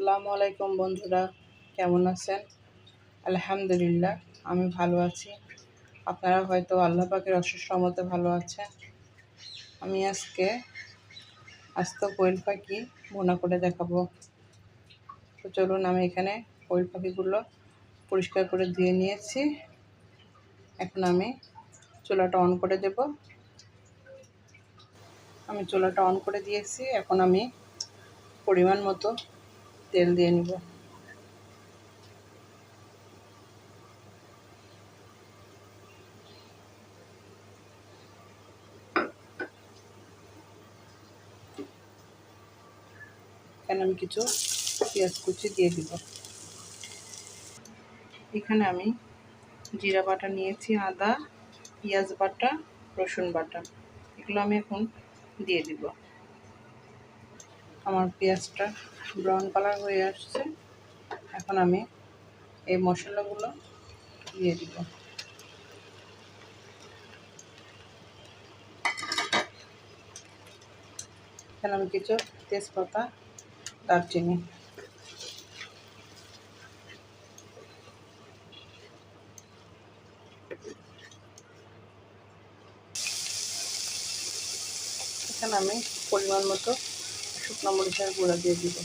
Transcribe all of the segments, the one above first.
আসসালামু আলাইকুম বন্ধুরা, কেমন আছেন? আলহামদুলিল্লাহ, আমি ভালো আছি। আপনারা হয়তো আল্লাহ পাকের অশেষ রহমতে ভালো আছেন। আমি আজকে আস্ত কোয়েল পাখি ভুনা করে দেখাবো। তো চলুন, আমি এখানে কোয়েল পাখিগুলো পরিষ্কার করে ধুয়ে নিয়েছি। এখন আমি চুলাটা অন করে দেব। আমি চুলাটা অন করে দিয়েছি। এখন আমি পরিমাণ মতো তেল দিয়ে নিব। এখানে আমি কিছু পেঁয়াজ কুচি দিয়ে দিব। এখানে আমি জিরা বাটা নিয়েছি, আদা, পেঁয়াজ বাটা, রসুন বাটা, এগুলো আমি এখন দিয়ে দিব। আমার পেঁয়াজটা ব্রাউন কালার হয়ে আসছে। এখন আমি এই মশলাগুলো দিয়ে দিব। এখানে আমি কিছু তেজপাতা, দারচিনি, এখানে আমি পরিমাণ মতো শুকনো মরিচের গুঁড়া দিয়ে দিব।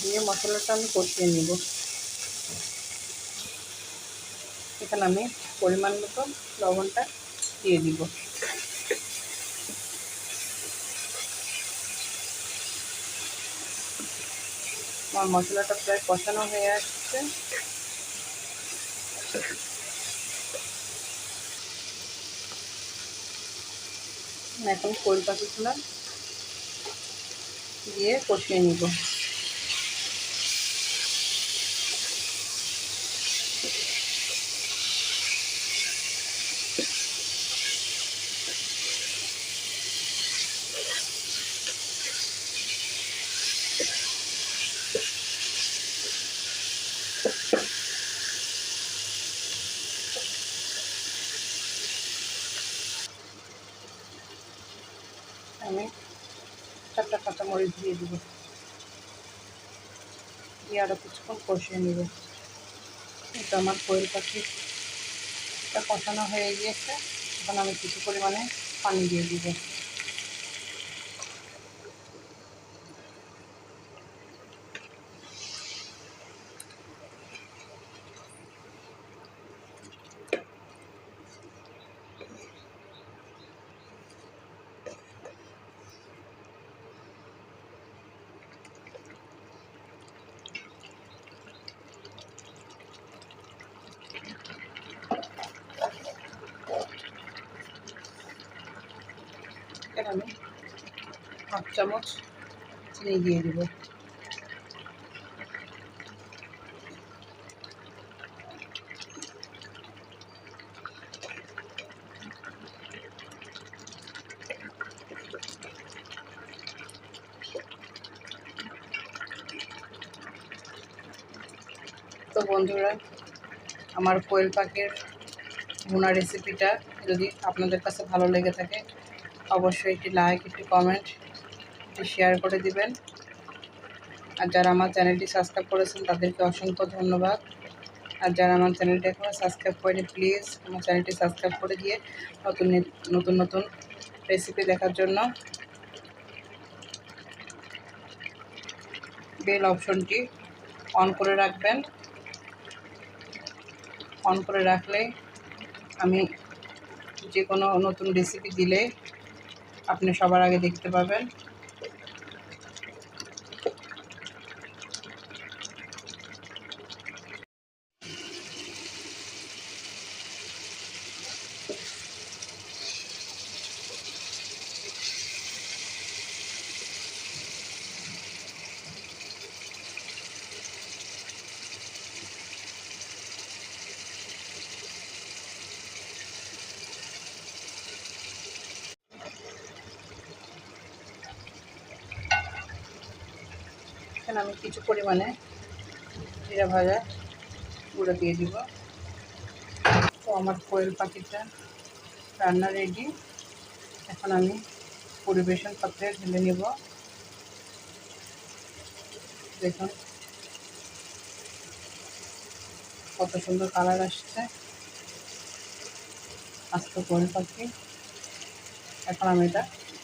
দিয়ে মশলাটা আমি কষিয়ে নিব। এখানে আমি পরিমাণ মতো লবণটা দিয়ে দিব। আমার মশলাটা প্রায় কষানো হয়ে আসছে। এখন কোয়েল পাখিগুলো দিয়ে কষিয়ে নিব। আমি 4টা কাঁচামরিচ দিয়ে দিব। দিয়ে আরও কিছুক্ষণ কষিয়ে নেব। এটা আমার কোয়েল পাখিটা কষানো হয়ে গিয়েছে। এখন আমি কিছু পরিমাণে পানি দিয়ে দিব। এখানে আমি 1/2 চামচ চিনি দিয়ে দিব। তো বন্ধুরা, আমার কোয়েল পাখির ভুনা রেসিপিটা যদি আপনাদের কাছে ভালো লেগে থাকে, অবশ্যই একটি লাইক, একটি কমেন্ট, একটি শেয়ার করে দিবেন। আর যারা আমার চ্যানেলটি সাবস্ক্রাইব করেছেন তাদেরকে অসংখ্য ধন্যবাদ। আর যারা আমার চ্যানেলটি এখনও সাবস্ক্রাইব করেনি, প্লিজ আমার চ্যানেলটি সাবস্ক্রাইব করে দিয়ে নতুন নতুন রেসিপি দেখার জন্য বেল অপশনটি অন করে রাখবেন। অন করে রাখলে আমি যে কোনো নতুন রেসিপি দিলে আপনি সবার আগে দেখতে পাবেন। এখানে আমি কিছু পরিমাণে জিরা ভাজা গুঁড়ো দিয়ে দিব। তো আমার কোয়েল পাখিটা রান্না রেডি। এখন আমি পরিবেশন পাত্রে ঢেলে নিব। দেখুন কত সুন্দর কালার আসছে আস্ত কোয়েল পাখি। এখন আমি এটা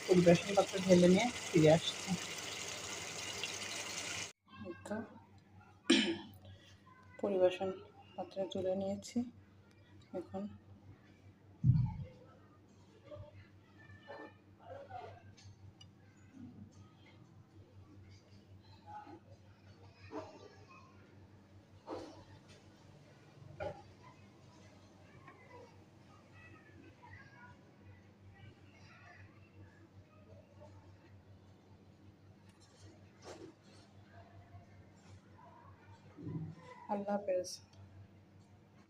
পরিবেশন পাত্রে ঢেলে নিয়ে ফিরে আসছি। তো পরিবেশন পাত্রে তুলে নিয়েছি। এখন আল্লাহ হাফেজ।